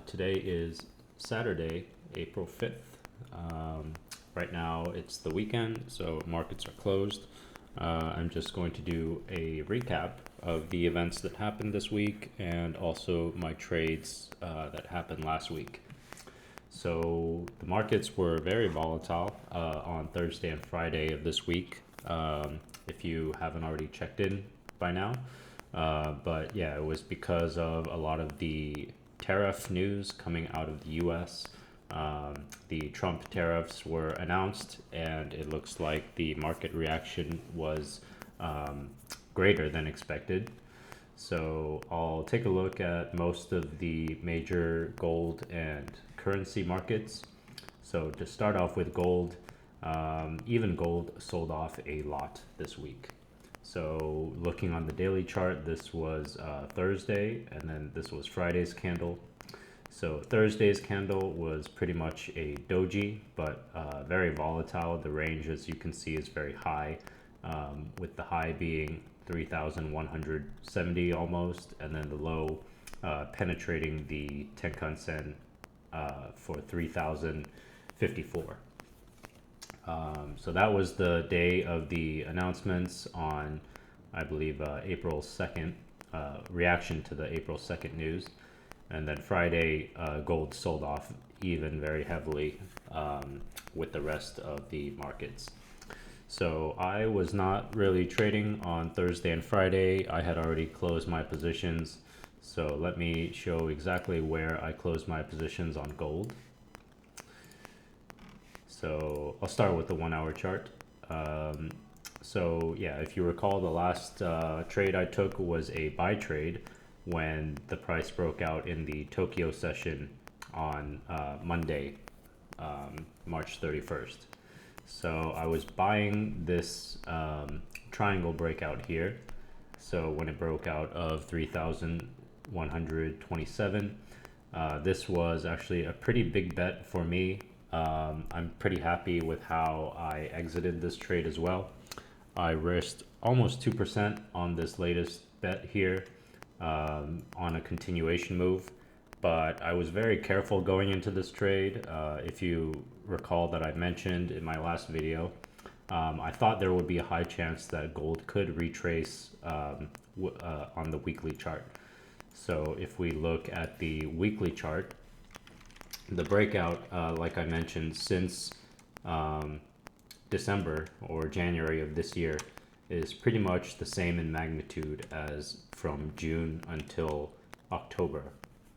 Today is Saturday, April 5th. Right now it's the weekend, so markets are closed. I'm just going to do a recap of the events that happened this week and also my trades that happened last week. So the markets were very volatile on Thursday and Friday of this week, if you haven't already checked in by now. But yeah, it was because of a lot of the tariff news coming out of the US. The Trump tariffs were announced, and it looks like the market reaction was greater than expected. So I'll take a look at most of the major gold and currency markets. So to start off with gold, even gold sold off a lot this week. So looking on the daily chart, this was Thursday, and then this was Friday's candle. So Thursday's candle was pretty much a doji, but very volatile. The range, as you can see, is very high, with the high being 3,170 almost, and then the low penetrating the Tenkan Sen for 3,054. So that was the day of the announcements on, I believe, April 2nd, reaction to the April 2nd news. And then Friday, gold sold off even very heavily with the rest of the markets. So I was not really trading on Thursday and Friday. I had already closed my positions. So let me show exactly where I closed my positions on gold. So I'll start with the 1 hour chart. So yeah, if you recall, the last trade I took was a buy trade when the price broke out in the Tokyo session on Monday, March 31st. So I was buying this triangle breakout here. So when it broke out of 3,127, this was actually a pretty big bet for me. I'm pretty happy with how I exited this trade as well. I risked almost 2% on this latest bet here on a continuation move, but I was very careful going into this trade. If you recall that I mentioned in my last video, I thought there would be a high chance that gold could retrace on the weekly chart. So if we look at the weekly chart, the breakout, like I mentioned, since December or January of this year is pretty much the same in magnitude as from June until October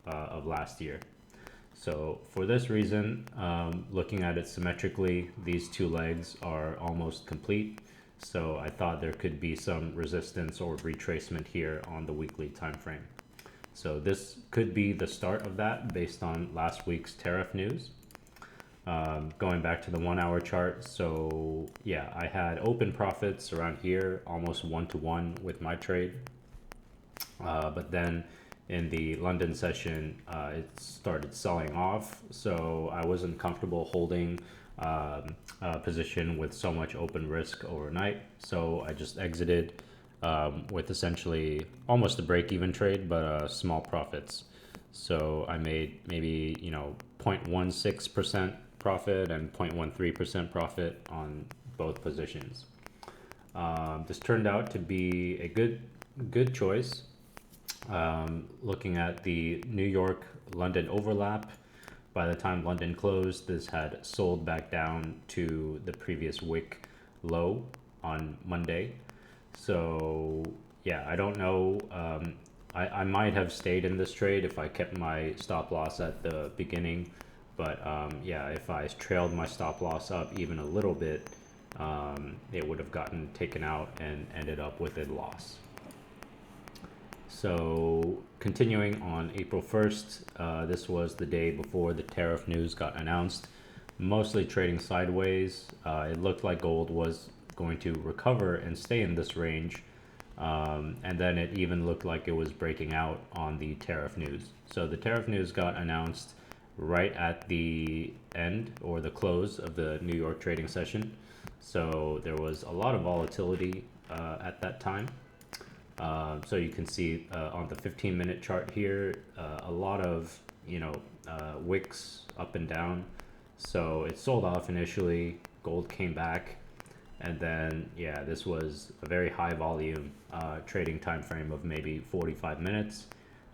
of last year. So for this reason, looking at it symmetrically, these two legs are almost complete. So I thought there could be some resistance or retracement here on the weekly time frame. So this could be the start of that based on last week's tariff news. Going back to the 1 hour chart, so yeah, I had open profits around here, almost 1-to-1 with my trade. But then in the London session, it started selling off, so I wasn't comfortable holding a position with so much open risk overnight. So I just exited with essentially almost a break-even trade, but small profits. So I made maybe 0.16% profit and 0.13% profit on both positions. This turned out to be a good choice. Looking at the New York London overlap, by the time London closed, this had sold back down to the previous wick low on Monday. So yeah, I don't know. I might have stayed in this trade if I kept my stop loss at the beginning. But yeah, if I trailed my stop loss up even a little bit, it would have gotten taken out and ended up with a loss. So continuing on April 1st, this was the day before the tariff news got announced. Mostly trading sideways. It looked like gold was going to recover and stay in this range. And then it even looked like it was breaking out on the tariff news. So the tariff news got announced right at the end or the close of the New York trading session. So there was a lot of volatility at that time. So you can see on the 15-minute chart here, a lot of wicks up and down. So it sold off initially, gold came back, and then yeah, this was a very high volume trading time frame of maybe 45 minutes,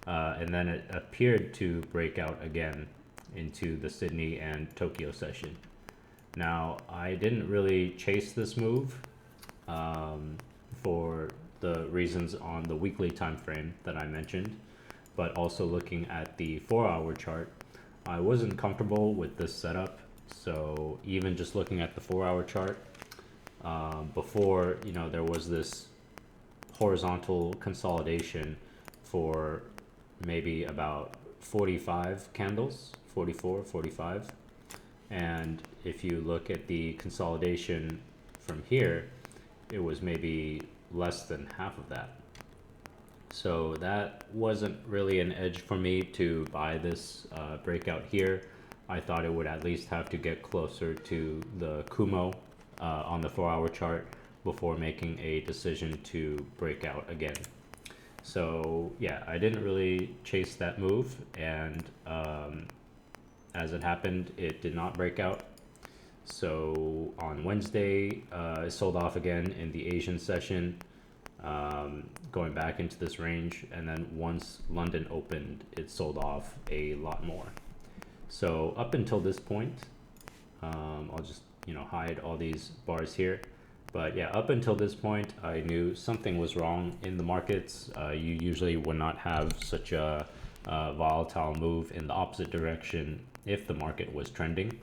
and then it appeared to break out again into the Sydney and Tokyo session. Now, I didn't really chase this move for the reasons on the weekly time frame that I mentioned, but also looking at the 4-hour chart, I wasn't comfortable with this setup. So even just looking at the 4-hour chart, before there was this horizontal consolidation for maybe about 45 candles, 44, 45. And if you look at the consolidation from here, it was maybe less than half of that. So that wasn't really an edge for me to buy this breakout here. I thought it would at least have to get closer to the Kumo on the 4-hour chart before making a decision to break out again. So yeah, I didn't really chase that move, and as it happened, it did not break out. So on Wednesday, it sold off again in the Asian session, going back into this range, and then once London opened, it sold off a lot more. So up until this point, I'll just hide all these bars here, but yeah, up until this point, I knew something was wrong in the markets. You usually would not have such a volatile move in the opposite direction if the market was trending.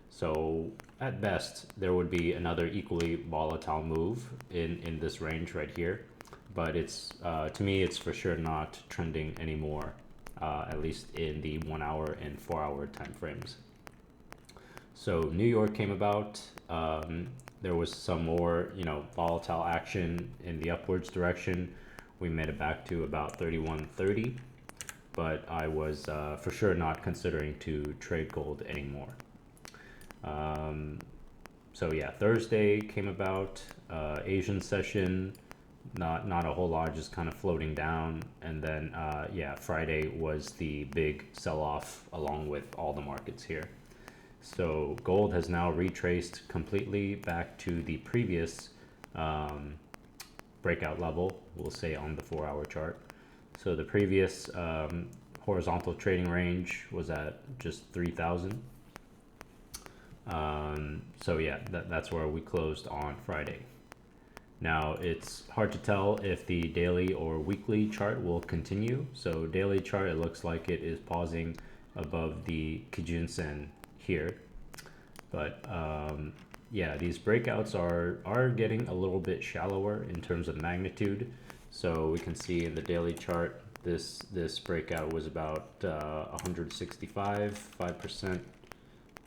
So at best, there would be another equally volatile move in this range right here, but it's to me, it's for sure not trending anymore, at least in the 1-hour and 4-hour time frames. So New York came about. There was some more volatile action in the upwards direction. We made it back to about 31.30, but I was for sure not considering to trade gold anymore. So yeah, Thursday came about, Asian session, not a whole lot, just kind of floating down, and then yeah, Friday was the big sell-off along with all the markets here. So gold has now retraced completely back to the previous breakout level, we'll say on the 4-hour chart. So the previous horizontal trading range was at just 3,000. So yeah, that's where we closed on Friday. Now it's hard to tell if the daily or weekly chart will continue. So daily chart, it looks like it is pausing above the Kijun-sen here, but yeah, these breakouts are getting a little bit shallower in terms of magnitude. So we can see in the daily chart, this breakout was about 165, 5%,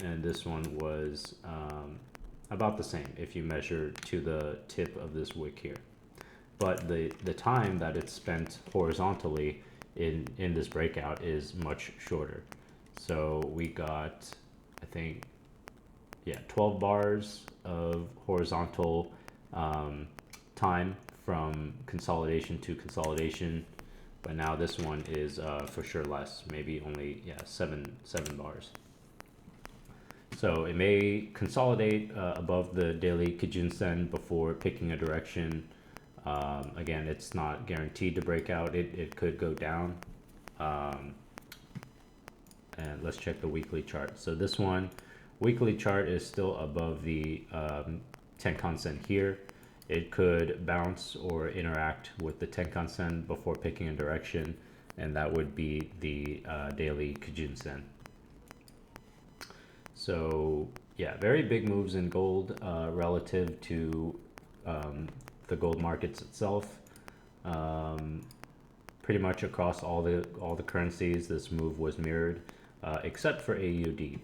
and this one was about the same if you measure to the tip of this wick here. But the time that it's spent horizontally in this breakout is much shorter. So we got, I think, yeah, 12 bars of horizontal time from consolidation to consolidation, but now this one is for sure less, maybe only seven bars. So it may consolidate above the daily Kijun-sen before picking a direction. Again, it's not guaranteed to break out. It could go down. And let's check the weekly chart. So this one, weekly chart is still above the Tenkan-sen here. It could bounce or interact with the Tenkan-sen before picking a direction, and that would be the daily Kijun-sen. So yeah, very big moves in gold relative to the gold markets itself. Pretty much across all the currencies, this move was mirrored, except for AUD.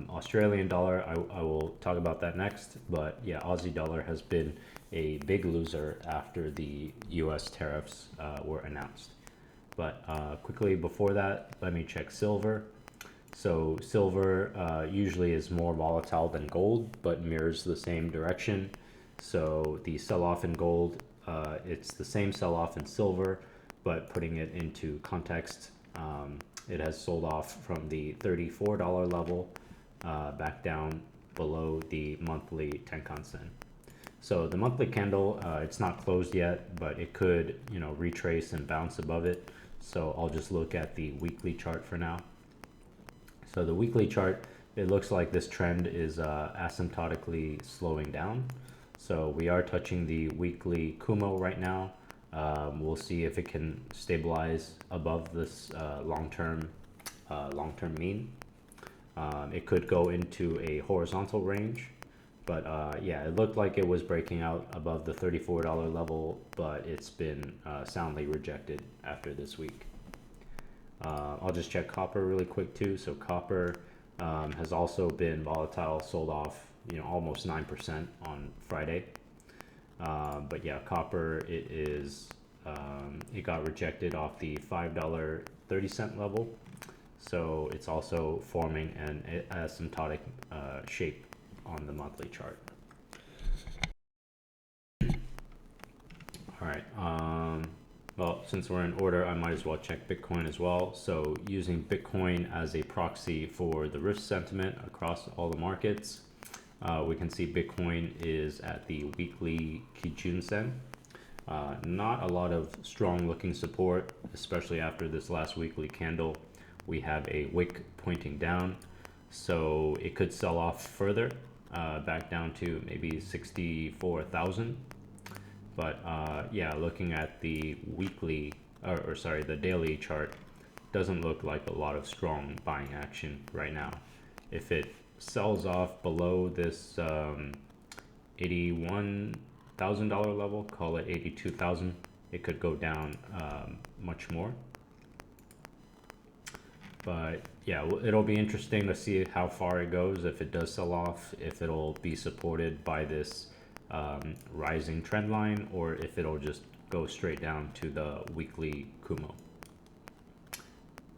Australian dollar, I will talk about that next, but yeah, Aussie dollar has been a big loser after the US tariffs were announced. But quickly before that, let me check silver. So silver usually is more volatile than gold, but mirrors the same direction. So the sell-off in gold, it's the same sell-off in silver, but putting it into context, it has sold off from the $34 level back down below the monthly Tenkan-sen. So the monthly candle, it's not closed yet, but it could, retrace and bounce above it. So I'll just look at the weekly chart for now. So the weekly chart, it looks like this trend is asymptotically slowing down. So we are touching the weekly Kumo right now. We'll see if it can stabilize above this long-term mean. It could go into a horizontal range, but yeah, it looked like it was breaking out above the $34 level, but it's been soundly rejected after this week. I'll just check copper really quick too. So copper has also been volatile, sold off, almost 9% on Friday. But yeah, copper, it got rejected off the $5.30 level. So it's also forming an asymptotic shape on the monthly chart. All right. Well, since we're in order, I might as well check Bitcoin as well. So using Bitcoin as a proxy for the risk sentiment across all the markets, we can see Bitcoin is at the weekly Kijun-sen. Not a lot of strong looking support, especially after this last weekly candle. We have a wick pointing down, so it could sell off further, back down to maybe 64,000. But yeah, looking at the weekly, the daily chart, doesn't look like a lot of strong buying action right now. If it sells off below this $81,000 level, call it 82,000, it could go down much more. But yeah, it'll be interesting to see how far it goes. If it does sell off, if it'll be supported by this rising trend line, or if it'll just go straight down to the weekly Kumo.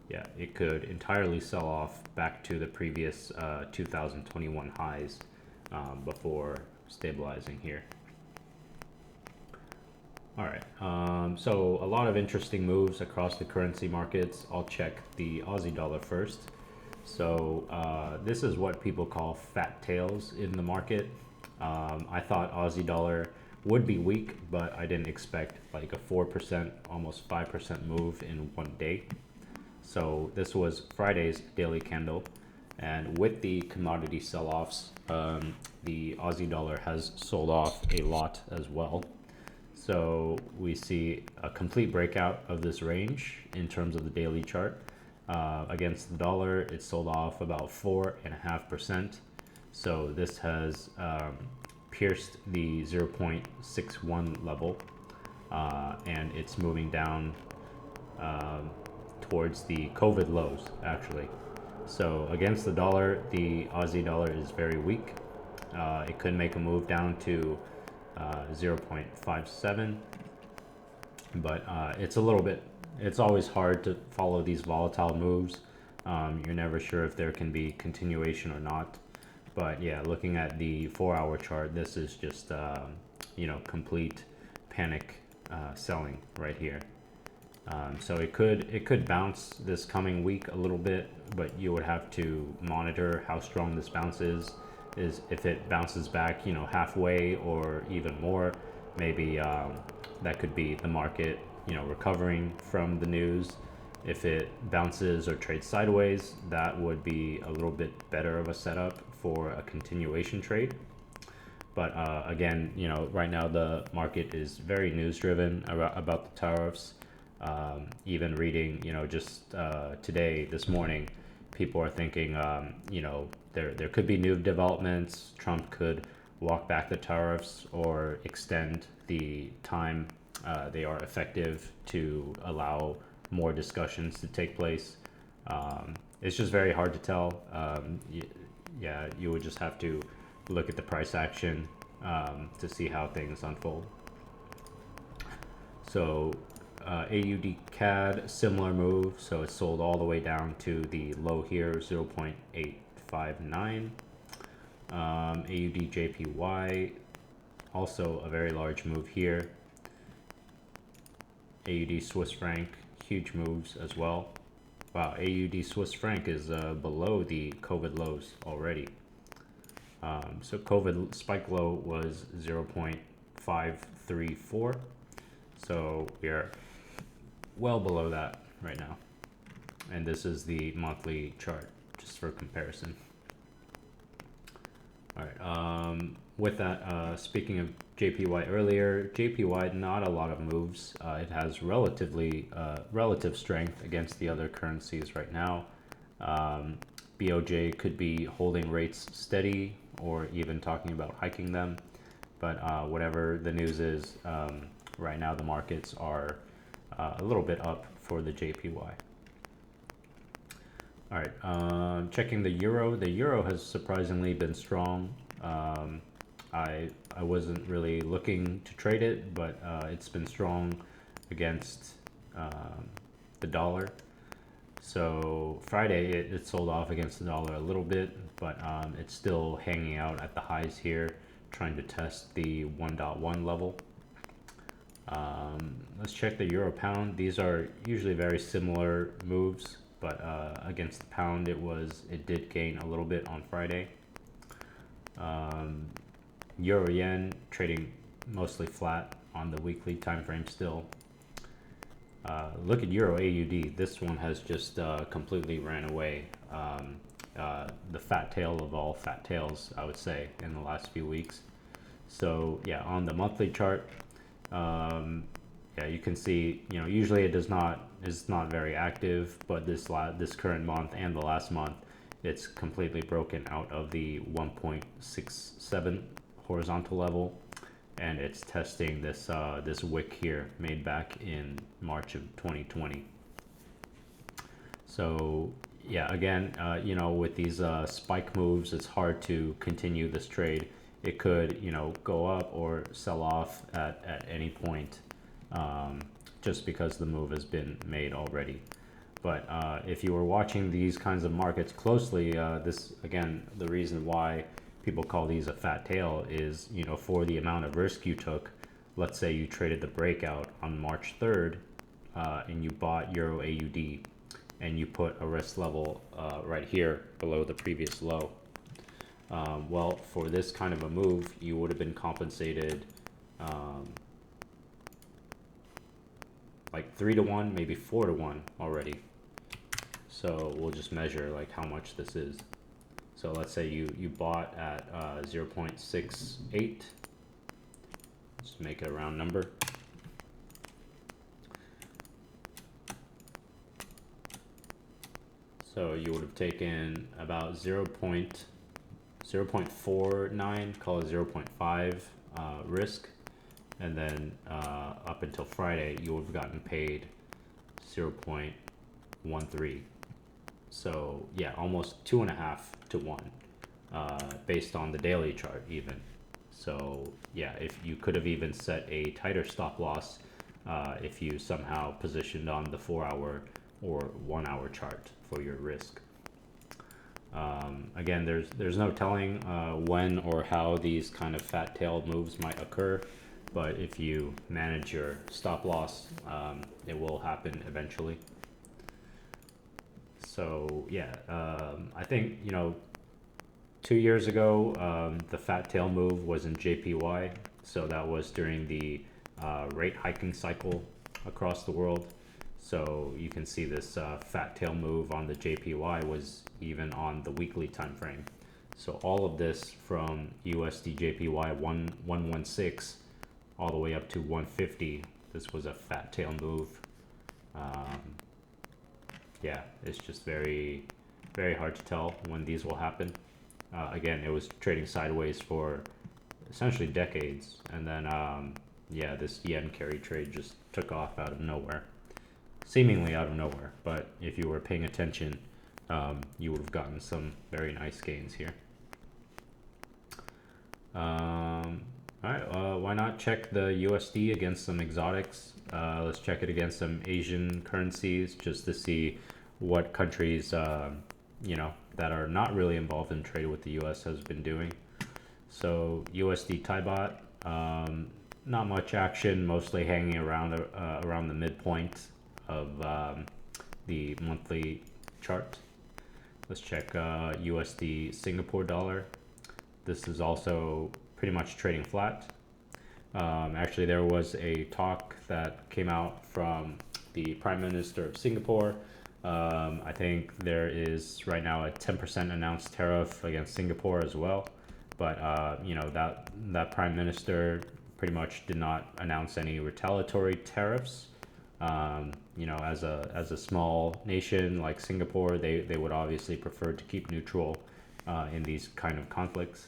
Yeah, it could entirely sell off back to the previous 2021 highs before stabilizing here. All right, so a lot of interesting moves across the currency markets. I'll check the Aussie dollar first. So this is what people call fat tails in the market. I thought Aussie dollar would be weak, but I didn't expect like a 4%, almost 5% move in one day. So this was Friday's daily candle, and with the commodity sell-offs, the Aussie dollar has sold off a lot as well. So we see a complete breakout of this range in terms of the daily chart. Against the dollar, it sold off about 4.5%. So this has pierced the 0.61 level, and it's moving down towards the COVID lows, actually. So against the dollar, the Aussie dollar is very weak. It could make a move down to 0.57, but it's always hard to follow these volatile moves. You're never sure if there can be continuation or not. But yeah, looking at the 4-hour chart, this is just complete panic selling right here. So it could bounce this coming week a little bit, but you would have to monitor how strong this bounce is if it bounces back, halfway or even more, maybe that could be the market, recovering from the news. If it bounces or trades sideways, that would be a little bit better of a setup for a continuation trade. But again, right now the market is very news driven about the tariffs. Even reading, just today, this morning, people are thinking, there could be new developments. Trump could walk back the tariffs or extend the time they are effective to allow more discussions to take place. It's just very hard to tell. You would just have to look at the price action to see how things unfold. So AUD CAD, similar move. So it sold all the way down to the low here, 0.859. AUD JPY, also a very large move here. AUD Swiss franc, huge moves as well. Wow, AUD Swiss franc is below the COVID lows already. So COVID spike low was 0.534. So we are well below that right now. And this is the monthly chart, just for comparison. All right. With that, speaking of JPY earlier, JPY not a lot of moves. It has relative strength against the other currencies right now. BOJ could be holding rates steady or even talking about hiking them. But whatever the news is, right now the markets are a little bit up for the JPY. All right, checking the euro. The euro has surprisingly been strong. I wasn't really looking to trade it, but it's been strong against the dollar. So Friday it sold off against the dollar a little bit, but it's still hanging out at the highs here, trying to test the 1.1 level. Let's check the euro pound. These are usually very similar moves, but against the pound it did gain a little bit on Friday. Euro yen trading mostly flat on the weekly time frame still. Look at euro AUD. This one has just completely ran away. The fat tail of all fat tails, I would say, in the last few weeks. So yeah, on the monthly chart, yeah, you can see, usually it's not very active, but this current month and the last month, it's completely broken out of the 1.67 horizontal level, and it's testing this this wick here made back in March of 2020. So yeah, again, with these spike moves, it's hard to continue this trade. It could, go up or sell off at any point, just because the move has been made already. But if you were watching these kinds of markets closely, this, again, the reason why people call these a fat tail is, for the amount of risk you took. Let's say you traded the breakout on March 3rd, and you bought Euro AUD, and you put a risk level right here below the previous low. Well, for this kind of a move, you would have been compensated like 3-to-1, maybe 4-to-1 already. So we'll just measure like how much this is. So let's say you bought at 0.68. Let's make it a round number. So you would have taken about 0.49, call it 0.5 risk, and then up until Friday you would have gotten paid 0.13. So yeah, almost 2.5 to 1, based on the daily chart even. So yeah, if you could have even set a tighter stop loss if you somehow positioned on the 4-hour or 1-hour chart for your risk. Again, there's no telling when or how these kind of fat tail moves might occur, but if you manage your stop loss, it will happen eventually. So yeah, I think 2 years ago the fat tail move was in JPY, so that was during the rate hiking cycle across the world. So you can see this fat tail move on the JPY was even on the weekly time frame. So all of this from USD JPY 116 all the way up to 150, this was a fat tail move. Yeah, it's just very, very hard to tell when these will happen. Again, it was trading sideways for essentially decades, and then yeah, this yen carry trade just took off out of nowhere, seemingly out of nowhere. But if you were paying attention, you would have gotten some very nice gains here. All right, why not check the USD against some exotics? Let's check it against some Asian currencies just to see what countries, that are not really involved in trade with the US has been doing. So USD Thai baht, not much action, mostly hanging around the midpoint of the monthly chart. Let's check USD Singapore dollar. This is also pretty much trading flat. Actually, there was a talk that came out from the Prime Minister of Singapore. I think there is right now a 10% announced tariff against Singapore as well. But that Prime Minister pretty much did not announce any retaliatory tariffs. As a small nation like Singapore, they would obviously prefer to keep neutral in these kind of conflicts.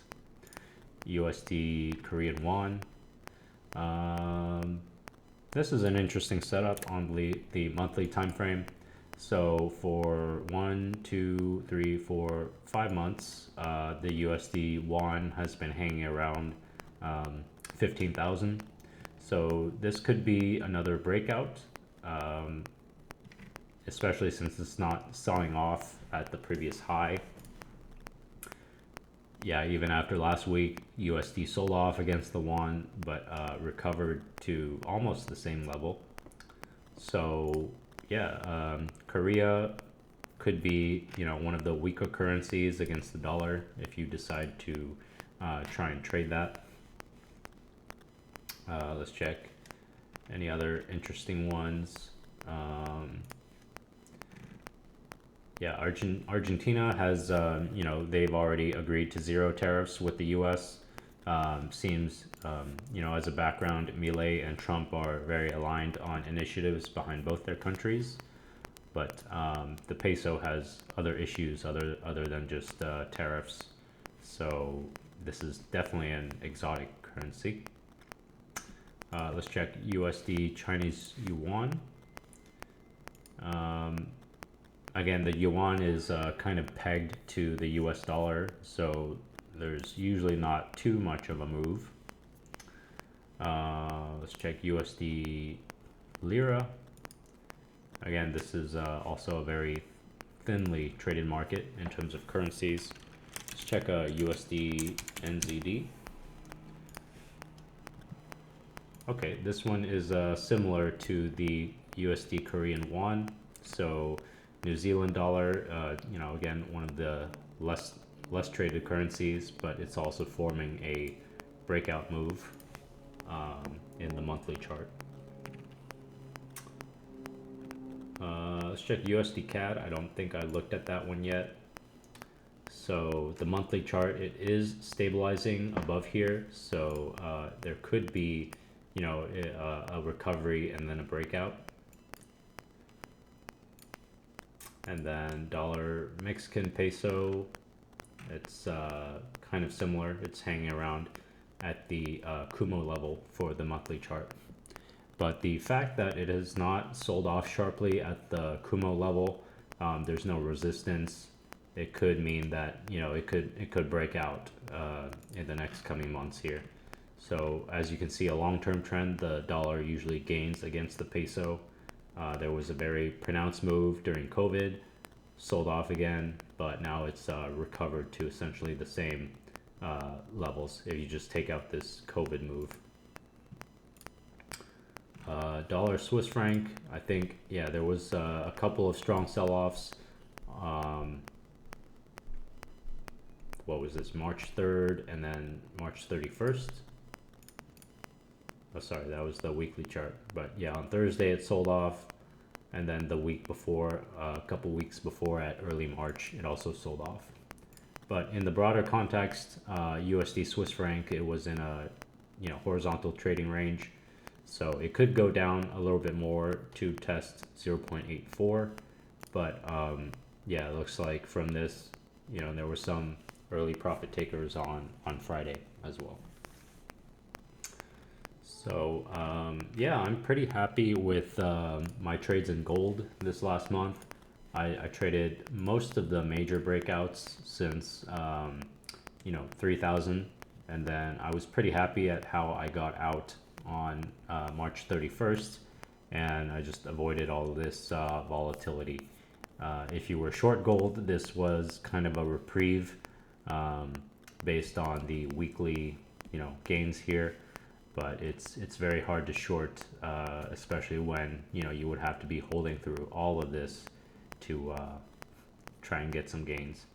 USD Korean won. This is an interesting setup on the monthly time frame. So for 1, 2, 3, 4, 5 months, the USD won has been hanging around 15,000. So this could be another breakout, especially since it's not selling off at the previous high. Yeah, even after last week, USD sold off against the won, but recovered to almost the same level. So yeah, Korea could be one of the weaker currencies against the dollar if you decide to try and trade that. Let's check any other interesting ones. Yeah, Argentina has, they've already agreed to zero tariffs with the U.S. Seems, as a background, Milei and Trump are very aligned on initiatives behind both their countries. But the peso has other issues other than just tariffs. So this is definitely an exotic currency. Let's check USD Chinese yuan. Again, the yuan is kind of pegged to the US dollar, so there's usually not too much of a move. Let's check USD lira. Again, this is also a very thinly traded market in terms of currencies. Let's check USD NZD. Okay, this one is similar to the USD Korean won. So New Zealand dollar, again, one of the less traded currencies, but it's also forming a breakout move in the monthly chart. Let's check USD CAD. I don't think I looked at that one yet. So the monthly chart, it is stabilizing above here. So there could be, a recovery and then a breakout. And then dollar Mexican peso, it's kind of similar. It's hanging around at the Kumo level for the monthly chart. But the fact that it has not sold off sharply at the Kumo level, there's no resistance. It could mean that it could break out in the next coming months here. So as you can see, a long-term trend, the dollar usually gains against the peso. There was a very pronounced move during COVID, sold off again, but now it's recovered to essentially the same levels if you just take out this COVID move. Dollar Swiss franc, I think, yeah, there was a couple of strong sell-offs. What was this? March 3rd and then March 31st. Oh, sorry, that was the weekly chart. But yeah, on Thursday it sold off. And then the week before, a couple weeks before at early March, it also sold off. But in the broader context, USD Swiss franc, it was in a horizontal trading range. So it could go down a little bit more to test 0.84. But yeah, it looks like from this, there were some early profit takers on Friday as well. So yeah, I'm pretty happy with my trades in gold this last month. I traded most of the major breakouts since 3,000, and then I was pretty happy at how I got out on March 31st, and I just avoided all of this volatility. If you were short gold, this was kind of a reprieve based on the weekly gains here. But it's very hard to short, especially when you would have to be holding through all of this to try and get some gains.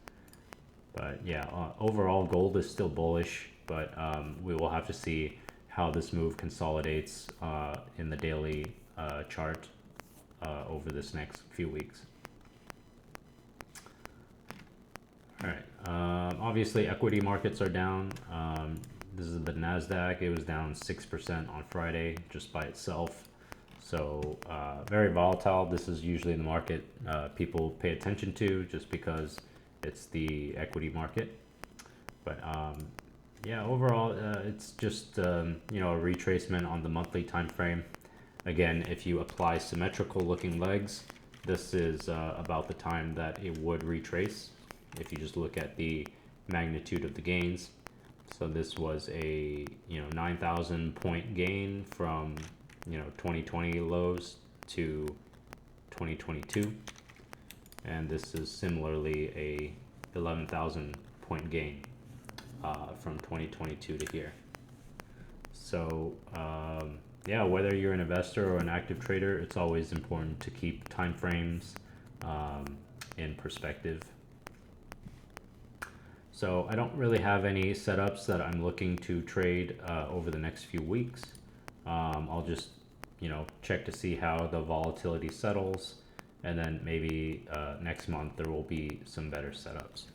But yeah, overall gold is still bullish, but we will have to see how this move consolidates in the daily chart over this next few weeks. All right, obviously equity markets are down. This is the NASDAQ. It was down 6% on Friday just by itself. So very volatile. This is usually the market people pay attention to just because it's the equity market. But yeah, overall, it's just a retracement on the monthly time frame. Again, if you apply symmetrical looking legs, this is about the time that it would retrace. If you just look at the magnitude of the gains. So this was a 9,000 point gain from 2020 lows to 2022, and this is similarly a 11,000 point gain from 2022 to here. So yeah, whether you're an investor or an active trader, it's always important to keep time frames in perspective. So I don't really have any setups that I'm looking to trade over the next few weeks. I'll just check to see how the volatility settles, and then maybe next month there will be some better setups.